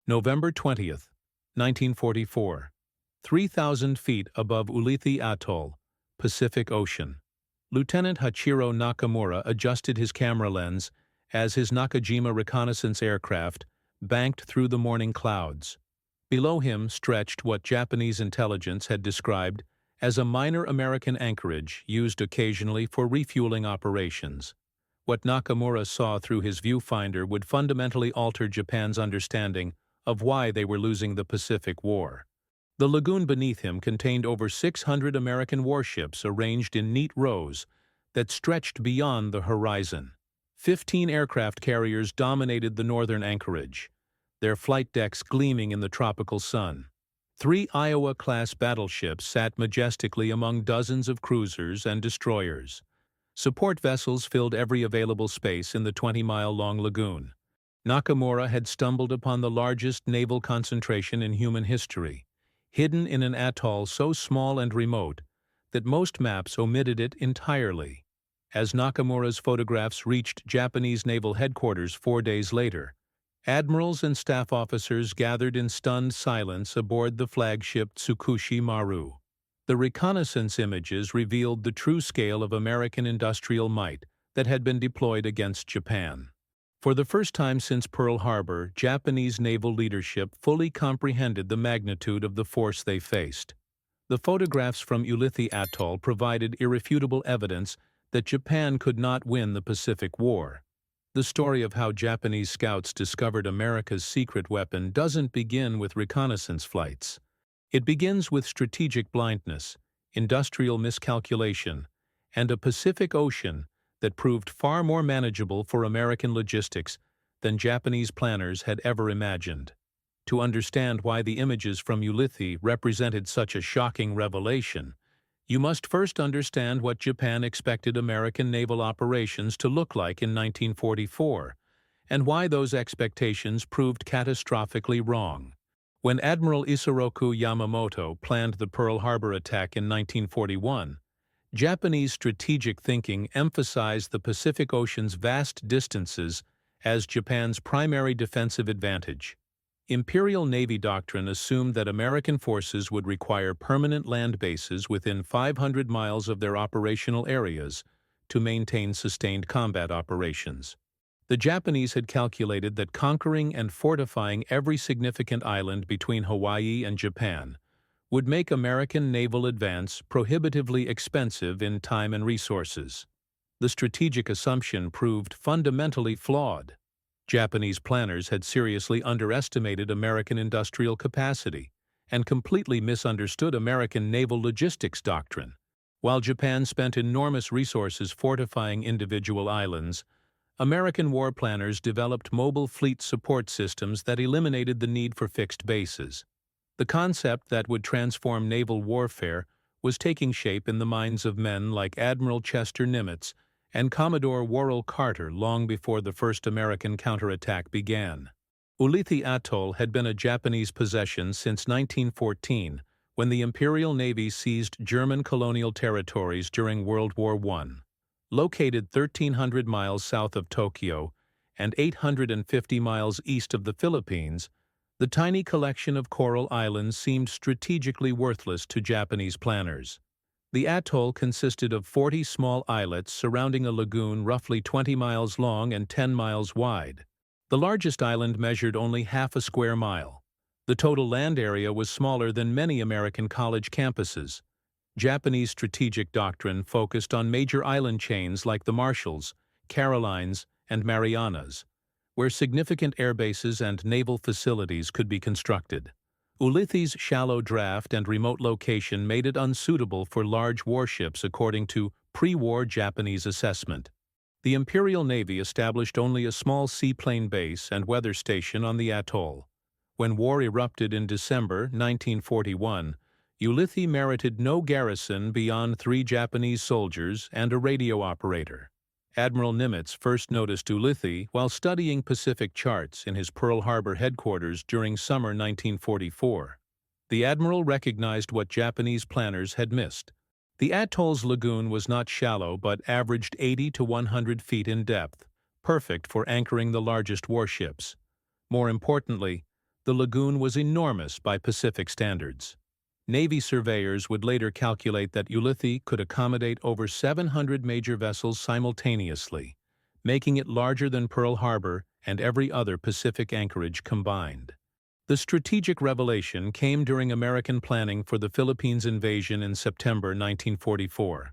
November 20th, 1944. 3,000 feet above Ulithi Atoll, Pacific Ocean. Lieutenant Hachiro Nakamura adjusted his camera lens as his Nakajima reconnaissance aircraft banked through the morning clouds. Below him stretched what Japanese intelligence had described as a minor American anchorage used occasionally for refueling operations. What Nakamura saw through his viewfinder would fundamentally alter Japan's understanding of why they were losing the Pacific War. The lagoon beneath him contained over 600 American warships arranged in neat rows that stretched beyond the horizon. 15 aircraft carriers dominated the northern anchorage, their flight decks gleaming in the tropical sun. 3 Iowa-class battleships sat majestically among dozens of cruisers and destroyers. Support vessels filled every available space in the 20-mile-long lagoon. Nakamura had stumbled upon the largest naval concentration in human history, hidden in an atoll so small and remote that most maps omitted it entirely. As Nakamura's photographs reached Japanese naval headquarters 4 days later, admirals and staff officers gathered in stunned silence aboard the flagship Tsukushi Maru. The reconnaissance images revealed the true scale of American industrial might that had been deployed against Japan. For the first time since Pearl Harbor, Japanese naval leadership fully comprehended the magnitude of the force they faced. The photographs from Ulithi Atoll provided irrefutable evidence that Japan could not win the Pacific War. The story of how Japanese scouts discovered America's secret weapon doesn't begin with reconnaissance flights. It begins with strategic blindness, industrial miscalculation, and a Pacific Ocean that proved far more manageable for American logistics than Japanese planners had ever imagined. To understand why the images from Ulithi represented such a shocking revelation, you must first understand what Japan expected American naval operations to look like in 1944, and why those expectations proved catastrophically wrong. When Admiral Isoroku Yamamoto planned the Pearl Harbor attack in 1941, Japanese strategic thinking emphasized the Pacific Ocean's vast distances as Japan's primary defensive advantage. Imperial Navy doctrine assumed that American forces would require permanent land bases within 500 miles of their operational areas to maintain sustained combat operations. The Japanese had calculated that conquering and fortifying every significant island between Hawaii and Japan would make American naval advance prohibitively expensive in time and resources. The strategic assumption proved fundamentally flawed. Japanese planners had seriously underestimated American industrial capacity and completely misunderstood American naval logistics doctrine. While Japan spent enormous resources fortifying individual islands, American war planners developed mobile fleet support systems that eliminated the need for fixed bases. The concept that would transform naval warfare was taking shape in the minds of men like Admiral Chester Nimitz and Commodore Worrell Carter long before the first American counterattack began. Ulithi Atoll had been a Japanese possession since 1914, when the Imperial Navy seized German colonial territories during World War I. Located 1,300 miles south of Tokyo and 850 miles east of the Philippines, the tiny collection of coral islands seemed strategically worthless to Japanese planners. The atoll consisted of 40 small islets surrounding a lagoon roughly 20 miles long and 10 miles wide. The largest island measured only half a square mile. The total land area was smaller than many American college campuses. Japanese strategic doctrine focused on major island chains like the Marshalls, Carolines, and Marianas, where significant air bases and naval facilities could be constructed. Ulithi's shallow draft and remote location made it unsuitable for large warships according to pre-war Japanese assessment. The Imperial Navy established only a small seaplane base and weather station on the atoll. When war erupted in December 1941, Ulithi merited no garrison beyond 3 Japanese soldiers and a radio operator. Admiral Nimitz first noticed Ulithi while studying Pacific charts in his Pearl Harbor headquarters during summer 1944. The admiral recognized what Japanese planners had missed. The atoll's lagoon was not shallow but averaged 80 to 100 feet in depth, perfect for anchoring the largest warships. More importantly, The lagoon was enormous by Pacific standards. Navy surveyors would later calculate that Ulithi could accommodate over 700 major vessels simultaneously, making it larger than Pearl Harbor and every other Pacific anchorage combined. The strategic revelation came during American planning for the Philippines invasion in September 1944.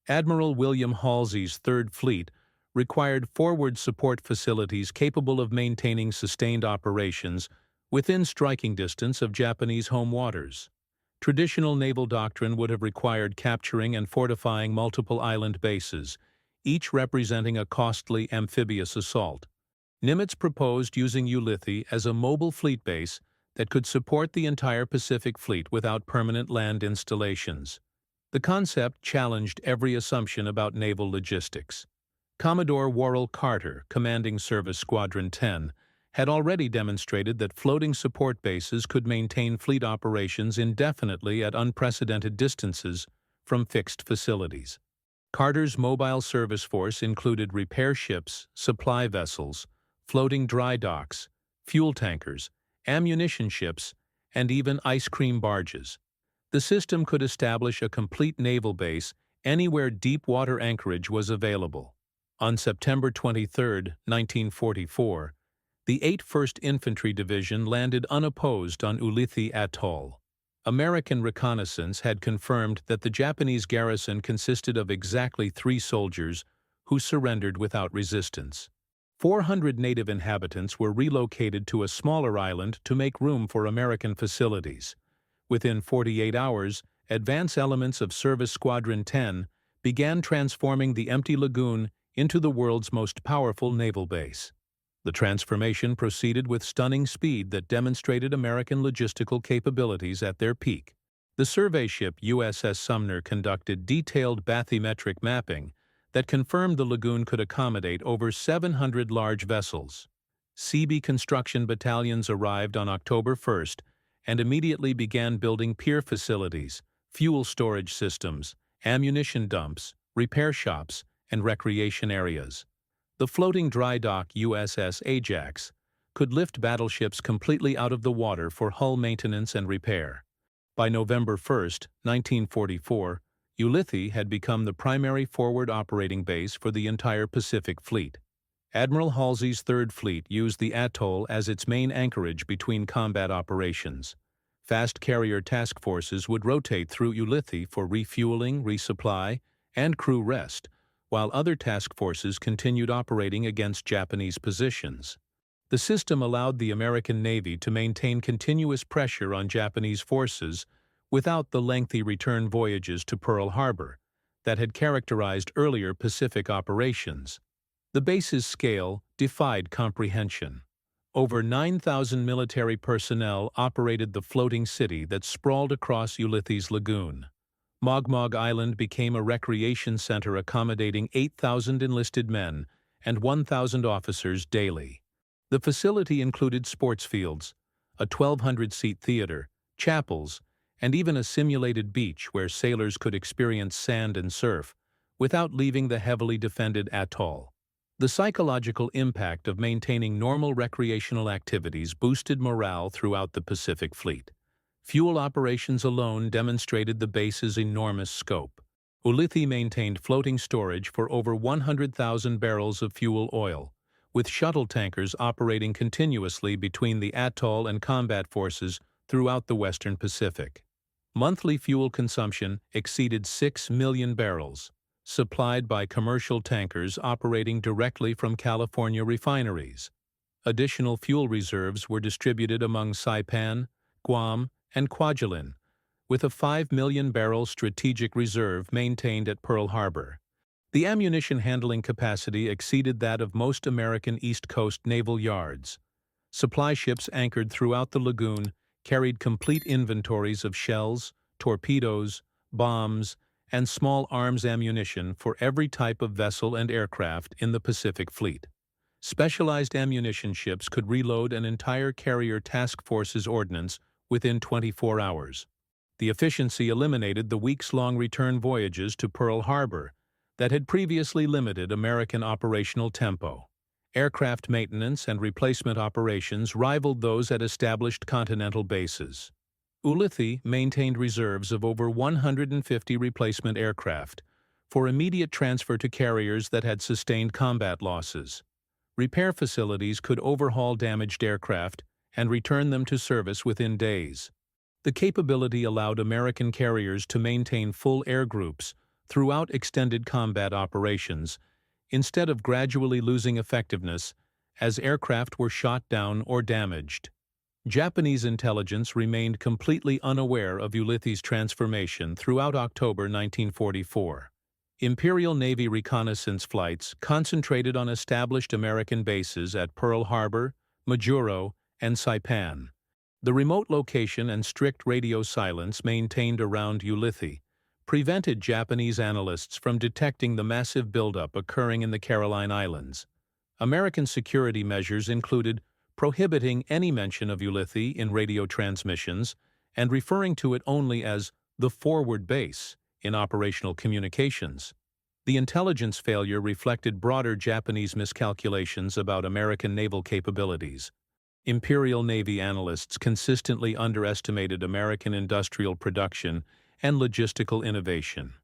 Admiral William Halsey's Third Fleet required forward support facilities capable of maintaining sustained operations within striking distance of Japanese home waters. Traditional naval doctrine would have required capturing and fortifying multiple island bases, each representing a costly amphibious assault. Nimitz proposed using Ulithi as a mobile fleet base that could support the entire Pacific Fleet without permanent land installations. The concept challenged every assumption about naval logistics. Commodore Worrell Carter, commanding Service Squadron 10, had already demonstrated that floating support bases could maintain fleet operations indefinitely at unprecedented distances from fixed facilities. Carter's mobile service force included repair ships, supply vessels, floating dry docks, fuel tankers, ammunition ships, and even ice cream barges. The system could establish a complete naval base anywhere deep water anchorage was available. On September 23, 1944, the 81st Infantry Division landed unopposed on Ulithi Atoll. American reconnaissance had confirmed that the Japanese garrison consisted of exactly 3 soldiers who surrendered without resistance. 400 native inhabitants were relocated to a smaller island to make room for American facilities. Within 48 hours, advance elements of Service Squadron 10 began transforming the empty lagoon into the world's most powerful naval base. The transformation proceeded with stunning speed that demonstrated American logistical capabilities at their peak. The survey ship USS Sumner conducted detailed bathymetric mapping that confirmed the lagoon could accommodate over 700 large vessels. Seabee construction battalions arrived on October 1st and immediately began building pier facilities, fuel storage systems, ammunition dumps, repair shops, and recreation areas. The floating dry dock USS Ajax could lift battleships completely out of the water for hull maintenance and repair. By November 1, 1944, Ulithi had become the primary forward operating base for the entire Pacific Fleet. Admiral Halsey's Third Fleet used the atoll as its main anchorage between combat operations. Fast carrier task forces would rotate through Ulithi for refueling, resupply, and crew rest, while other task forces continued operating against Japanese positions. The system allowed the American Navy to maintain continuous pressure on Japanese forces without the lengthy return voyages to Pearl Harbor that had characterized earlier Pacific operations. The base's scale defied comprehension. Over 9,000 military personnel operated the floating city that sprawled across Ulithi's lagoon. Mogmog Island became a recreation center accommodating 8,000 enlisted men and 1,000 officers daily. The facility included sports fields, a 1,200-seat theater, chapels, and even a simulated beach where sailors could experience sand and surf without leaving the heavily defended atoll. The psychological impact of maintaining normal recreational activities boosted morale throughout the Pacific Fleet. Fuel operations alone demonstrated the base's enormous scope. Ulithi maintained floating storage for over 100,000 barrels of fuel oil, with shuttle tankers operating continuously between the atoll and combat forces throughout the Western Pacific. Monthly fuel consumption exceeded 6 million barrels, supplied by commercial tankers operating directly from California refineries. Additional fuel reserves were distributed among Saipan, Guam, and Kwajalein, with a 5 million barrel strategic reserve maintained at Pearl Harbor. The ammunition handling capacity exceeded that of most American East Coast naval yards. Supply ships anchored throughout the lagoon carried complete inventories of shells, torpedoes, bombs, and small arms ammunition for every type of vessel and aircraft in the Pacific Fleet. Specialized ammunition ships could reload an entire carrier task force's ordnance within 24 hours. The efficiency eliminated the weeks-long return voyages to Pearl Harbor that had previously limited American operational tempo. Aircraft maintenance and replacement operations rivaled those at established continental bases. Ulithi maintained reserves of over 150 replacement aircraft for immediate transfer to carriers that had sustained combat losses. Repair facilities could overhaul damaged aircraft and return them to service within days. The capability allowed American carriers to maintain full air groups throughout extended combat operations, instead of gradually losing effectiveness as aircraft were shot down or damaged. Japanese intelligence remained completely unaware of Ulithi's transformation throughout October 1944. Imperial Navy reconnaissance flights concentrated on established American bases at Pearl Harbor, Majuro, and Saipan. The remote location and strict radio silence maintained around Ulithi prevented Japanese analysts from detecting the massive buildup occurring in the Caroline Islands. American security measures included prohibiting any mention of Ulithi in radio transmissions and referring to it only as the forward base in operational communications. The intelligence failure reflected broader Japanese miscalculations about American naval capabilities. Imperial Navy analysts consistently underestimated American industrial production and logistical innovation.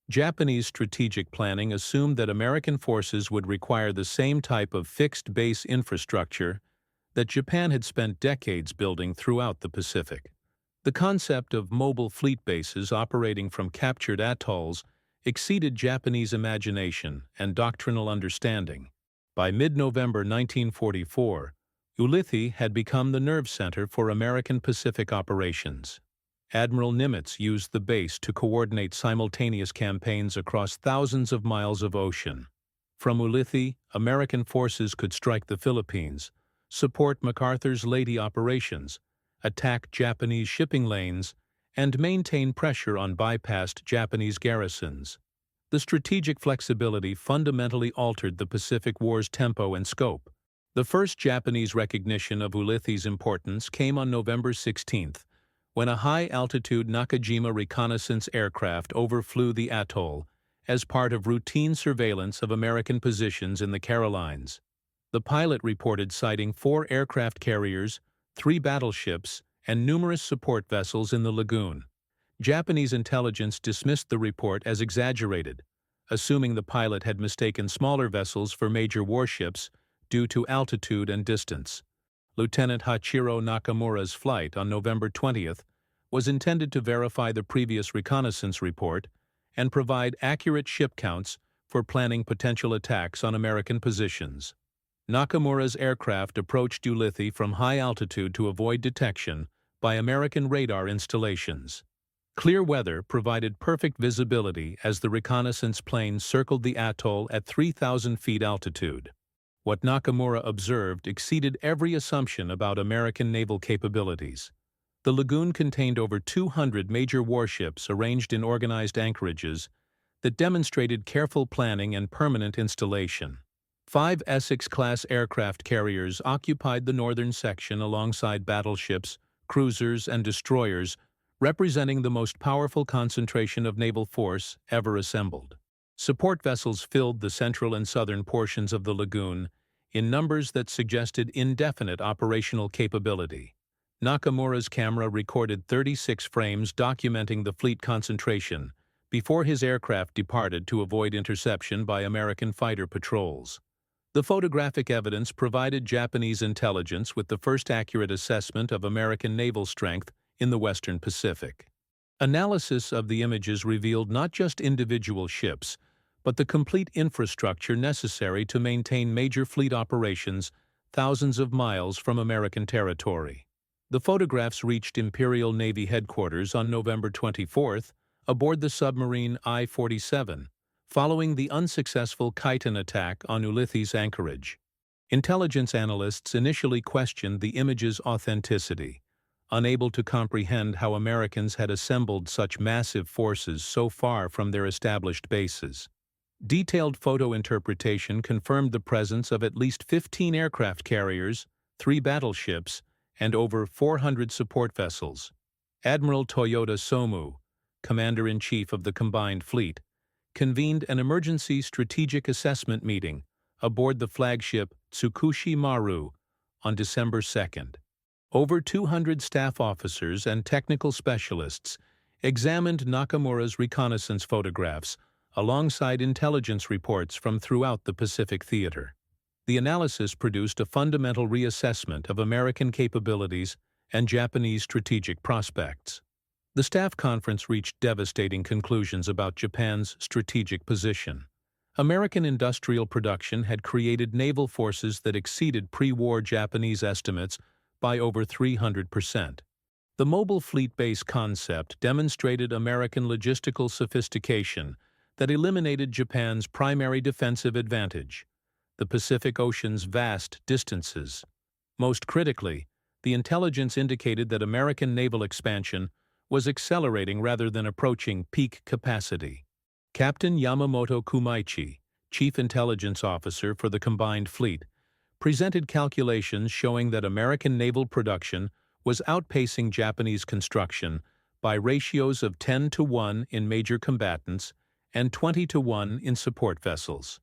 Japanese strategic planning assumed that American forces would require the same type of fixed base infrastructure that Japan had spent decades building throughout the Pacific. The concept of mobile fleet bases operating from captured atolls exceeded Japanese imagination and doctrinal understanding. By mid-November 1944, Ulithi had become the nerve center for American Pacific operations. Admiral Nimitz used the base to coordinate simultaneous campaigns across thousands of miles of ocean. From Ulithi, American forces could strike the Philippines, support MacArthur's Leyte operations, attack Japanese shipping lanes, and maintain pressure on bypassed Japanese garrisons. The strategic flexibility fundamentally altered the Pacific War's tempo and scope. The first Japanese recognition of Ulithi's importance came on November 16, when a high-altitude Nakajima reconnaissance aircraft overflew the atoll as part of routine surveillance of American positions in the Carolines. The pilot reported sighting 4 aircraft carriers, 3 battleships, and numerous support vessels in the lagoon. Japanese intelligence dismissed the report as exaggerated, assuming the pilot had mistaken smaller vessels for major warships due to altitude and distance. Lieutenant Hachiro Nakamura's flight on November 20th was intended to verify the previous reconnaissance report and provide accurate ship counts for planning potential attacks on American positions. Nakamura's aircraft approached Ulithi from high altitude to avoid detection by American radar installations. Clear weather provided perfect visibility as the reconnaissance plane circled the atoll at 3,000 feet altitude. What Nakamura observed exceeded every assumption about American naval capabilities. The lagoon contained over 200 major warships arranged in organized anchorages that demonstrated careful planning and permanent installation. 5 Essex-class aircraft carriers occupied the northern section alongside battleships, cruisers, and destroyers, representing the most powerful concentration of naval force ever assembled. Support vessels filled the central and southern portions of the lagoon in numbers that suggested indefinite operational capability. Nakamura's camera recorded 36 frames documenting the fleet concentration before his aircraft departed to avoid interception by American fighter patrols. The photographic evidence provided Japanese intelligence with the first accurate assessment of American naval strength in the Western Pacific. Analysis of the images revealed not just individual ships, but the complete infrastructure necessary to maintain major fleet operations thousands of miles from American territory. The photographs reached Imperial Navy headquarters on November 24th aboard the submarine I-47, following the unsuccessful Khitan attack on Ulithi's anchorage. Intelligence analysts initially questioned the image's authenticity, unable to comprehend how Americans had assembled such massive forces so far from their established bases. Detailed photo interpretation confirmed the presence of at least 15 aircraft carriers, 3 battleships, and over 400 support vessels. Admiral Toyota Somu, Commander-in-Chief of the Combined Fleet, convened an emergency strategic assessment meeting aboard the flagship Tsukushi Maru on December 2nd. Over 200 staff officers and technical specialists examined Nakamura's reconnaissance photographs alongside intelligence reports from throughout the Pacific theater. The analysis produced a fundamental reassessment of American capabilities and Japanese strategic prospects. The staff conference reached devastating conclusions about Japan's strategic position. American industrial production had created naval forces that exceeded pre-war Japanese estimates by over 300%. The mobile fleet base concept demonstrated American logistical sophistication that eliminated Japan's primary defensive advantage, the Pacific Ocean's vast distances. Most critically, the intelligence indicated that American naval expansion was accelerating rather than approaching peak capacity. Captain Yamamoto Kumaichi, Chief Intelligence Officer for the combined fleet, presented calculations showing that American naval production was outpacing Japanese construction by ratios of 10-to-1 in major combatants and 20-to-1 in support vessels.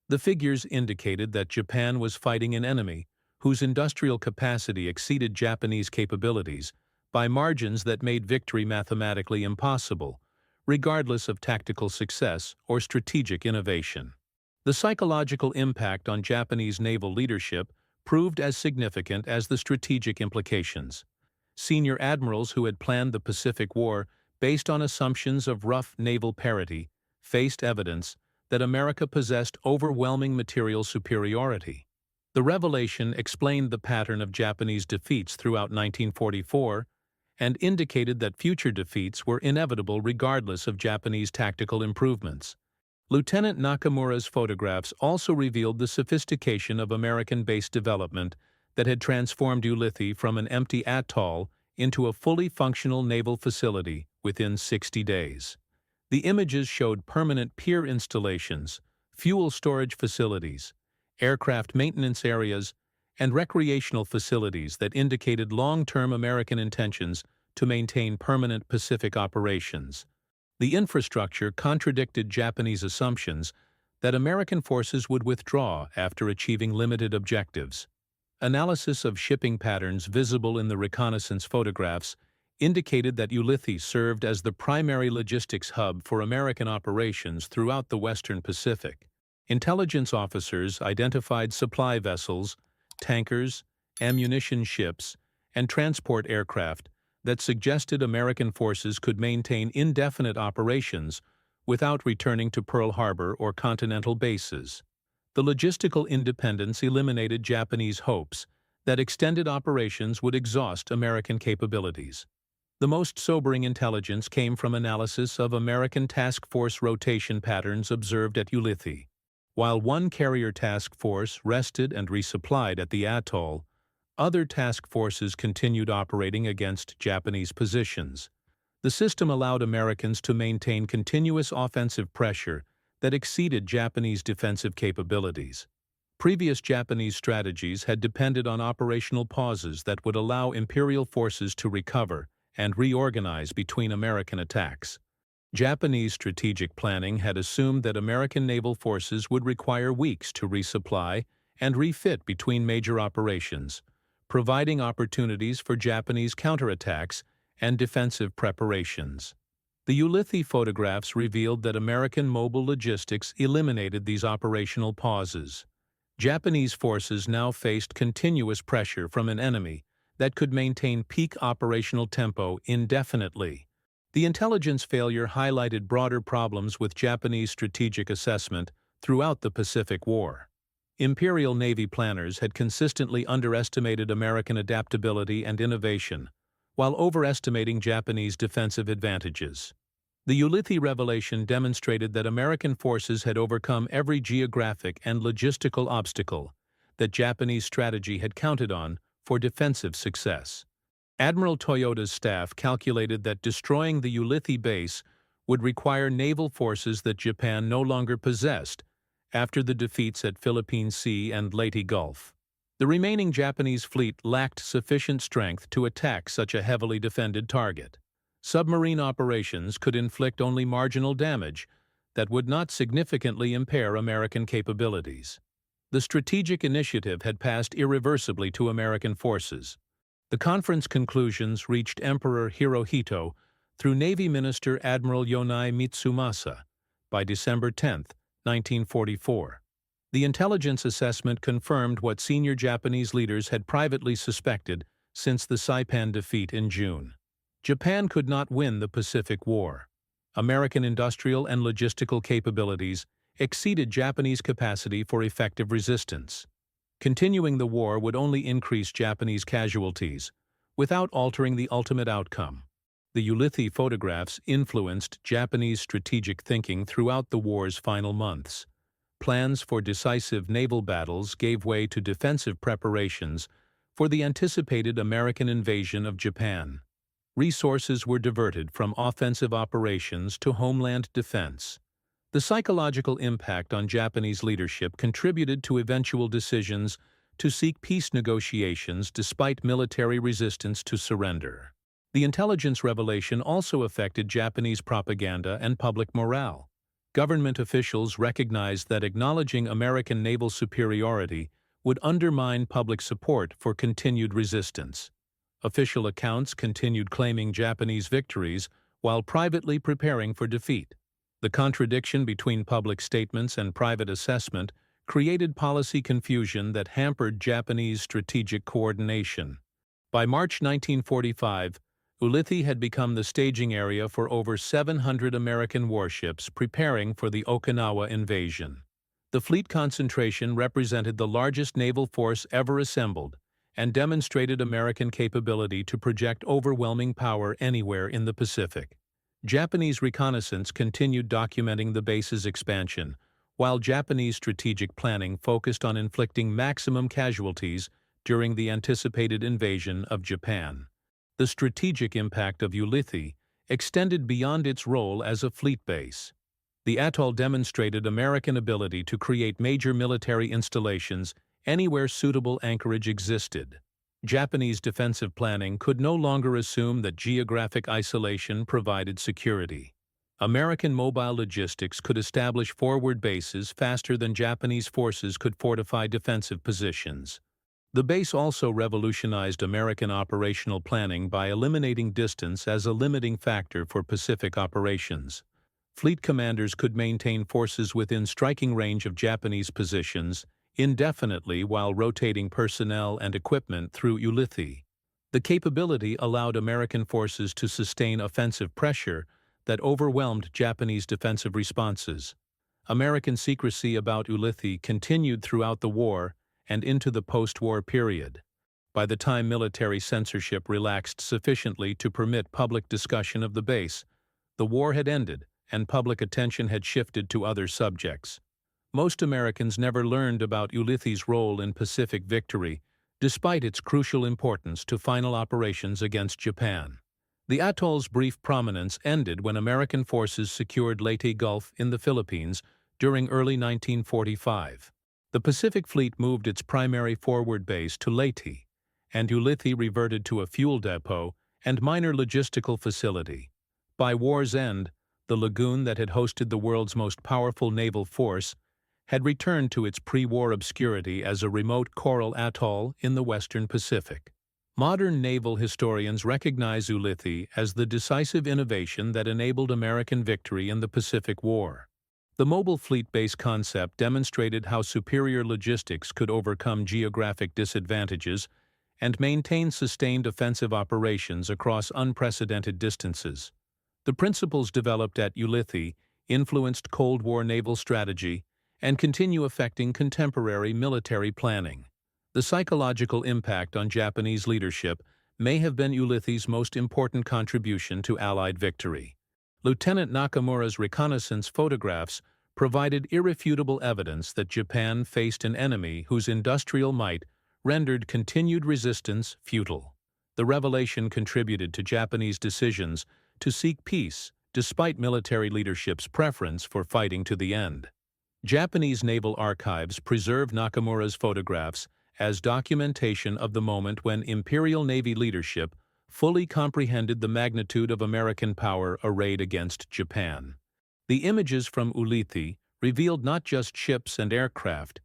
The figures indicated that Japan was fighting an enemy whose industrial capacity exceeded Japanese capabilities by margins that made victory mathematically impossible, regardless of tactical success or strategic innovation. The psychological impact on Japanese naval leadership proved as significant as the strategic implications. Senior admirals who had planned the Pacific War based on assumptions of rough naval parity faced evidence that America possessed overwhelming material superiority. The revelation explained the pattern of Japanese defeats throughout 1944 and indicated that future defeats were inevitable regardless of Japanese tactical improvements. Lieutenant Nakamura's photographs also revealed the sophistication of American-based development that had transformed Ulithi from an empty atoll into a fully functional naval facility within 60 days. The images showed permanent pier installations, fuel storage facilities, aircraft maintenance areas, and recreational facilities that indicated long-term American intentions to maintain permanent Pacific operations. The infrastructure contradicted Japanese assumptions that American forces would withdraw after achieving limited objectives. Analysis of shipping patterns visible in the reconnaissance photographs indicated that Ulithi served as the primary logistics hub for American operations throughout the Western Pacific. Intelligence officers identified supply vessels, tankers, ammunition ships, and transport aircraft that suggested American forces could maintain indefinite operations without returning to Pearl Harbor or continental bases. The logistical independence eliminated Japanese hopes that extended operations would exhaust American capabilities. The most sobering intelligence came from analysis of American task force rotation patterns observed at Ulithi. While one carrier task force rested and resupplied at the atoll, other task forces continued operating against Japanese positions. The system allowed Americans to maintain continuous offensive pressure that exceeded Japanese defensive capabilities. Previous Japanese strategies had depended on operational pauses that would allow Imperial forces to recover and reorganize between American attacks. Japanese strategic planning had assumed that American naval forces would require weeks to resupply and refit between major operations, providing opportunities for Japanese counterattacks and defensive preparations. The Ulithi photographs revealed that American mobile logistics eliminated these operational pauses. Japanese forces now faced continuous pressure from an enemy that could maintain peak operational tempo indefinitely. The intelligence failure highlighted broader problems with Japanese strategic assessment throughout the Pacific War. Imperial Navy planners had consistently underestimated American adaptability and innovation, while overestimating Japanese defensive advantages. The Ulithi revelation demonstrated that American forces had overcome every geographic and logistical obstacle that Japanese strategy had counted on for defensive success. Admiral Toyoda's staff calculated that destroying the Ulithi base would require naval forces that Japan no longer possessed after the defeats at Philippine Sea and Leyte Gulf. The remaining Japanese fleet lacked sufficient strength to attack such a heavily defended target. Submarine operations could inflict only marginal damage that would not significantly impair American capabilities. The strategic initiative had passed irreversibly to American forces. The conference conclusions reached Emperor Hirohito through Navy Minister Admiral Yonai Mitsumasa by December 10, 1944. The intelligence assessment confirmed what senior Japanese leaders had privately suspected since the Saipan defeat in June. Japan could not win the Pacific War. American industrial and logistical capabilities exceeded Japanese capacity for effective resistance. Continuing the war would only increase Japanese casualties, without altering the ultimate outcome. The Ulithi photographs influenced Japanese strategic thinking throughout the war's final months. Plans for decisive naval battles gave way to defensive preparations for the anticipated American invasion of Japan. Resources were diverted from offensive operations to homeland defense. The psychological impact on Japanese leadership contributed to eventual decisions to seek peace negotiations despite military resistance to surrender. The intelligence revelation also affected Japanese propaganda and public morale. Government officials recognized that acknowledging American naval superiority would undermine public support for continued resistance. Official accounts continued claiming Japanese victories while privately preparing for defeat. The contradiction between public statements and private assessment created policy confusion that hampered Japanese strategic coordination. By March 1945, Ulithi had become the staging area for over 700 American warships preparing for the Okinawa invasion. The fleet concentration represented the largest naval force ever assembled and demonstrated American capability to project overwhelming power anywhere in the Pacific. Japanese reconnaissance continued documenting the base's expansion, while Japanese strategic planning focused on inflicting maximum casualties during the anticipated invasion of Japan. The strategic impact of Ulithi extended beyond its role as a fleet base. The atoll demonstrated American ability to create major military installations anywhere suitable anchorage existed. Japanese defensive planning could no longer assume that geographic isolation provided security. American mobile logistics could establish forward bases faster than Japanese forces could fortify defensive positions. The base also revolutionized American operational planning by eliminating distance as a limiting factor for Pacific operations. Fleet commanders could maintain forces within striking range of Japanese positions indefinitely while rotating personnel and equipment through Ulithi. The capability allowed American forces to sustain offensive pressure that overwhelmed Japanese defensive responses. American secrecy about Ulithi continued throughout the war and into the post-war period. By the time military censorship relaxed sufficiently to permit public discussion of the base, the war had ended and public attention had shifted to other subjects. Most Americans never learned about Ulithi's role in Pacific victory, despite its crucial importance to final operations against Japan. The atoll's brief prominence ended when American forces secured Leyte Gulf in the Philippines during early 1945. The Pacific Fleet moved its primary forward base to Leyte, and Ulithi reverted to a fuel depot and minor logistical facility. By war's end, the lagoon that had hosted the world's most powerful naval force had returned to its pre-war obscurity as a remote coral atoll in the western Pacific. Modern naval historians recognize Ulithi as the decisive innovation that enabled American victory in the Pacific War. The mobile fleet base concept demonstrated how superior logistics could overcome geographic disadvantages and maintain sustained offensive operations across unprecedented distances. The principles developed at Ulithi influenced Cold War naval strategy and continue affecting contemporary military planning. The psychological impact on Japanese leadership may have been Ulithi's most important contribution to Allied victory. Lieutenant Nakamura's reconnaissance photographs provided irrefutable evidence that Japan faced an enemy whose industrial might rendered continued resistance futile. The revelation contributed to Japanese decisions to seek peace despite military leadership's preference for fighting to the end. Japanese naval archives preserve Nakamura's photographs as documentation of the moment when Imperial Navy leadership fully comprehended the magnitude of American power arrayed against Japan. The images from Ulithi revealed not just ships and aircraft,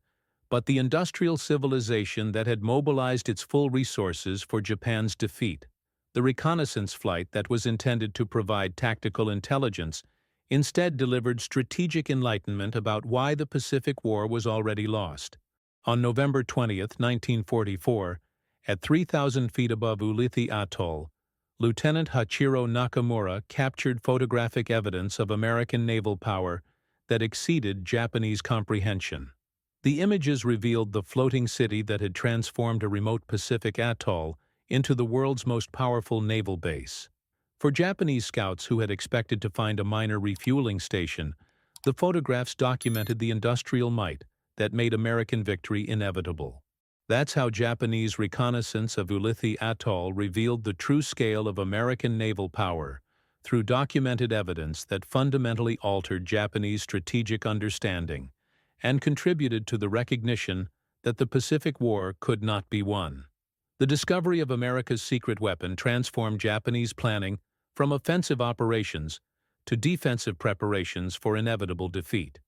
but the industrial civilization that had mobilized its full resources for Japan's defeat. The reconnaissance flight that was intended to provide tactical intelligence instead delivered strategic enlightenment about why the Pacific War was already lost. On November 20, 1944, at 3,000 feet above Ulithi Atoll, Lieutenant Hachiro Nakamura captured photographic evidence of American naval power that exceeded Japanese comprehension. The images revealed the floating city that had transformed a remote Pacific atoll into the world's most powerful naval base. For Japanese scouts who had expected to find a minor refueling station, the photographs documented the industrial might that made American victory inevitable. That's how Japanese reconnaissance of Ulithi Atoll revealed the true scale of American naval power through documented evidence that fundamentally altered Japanese strategic understanding and contributed to the recognition that the Pacific War could not be won. The discovery of America's secret weapon transformed Japanese planning from offensive operations to defensive preparations for inevitable defeat.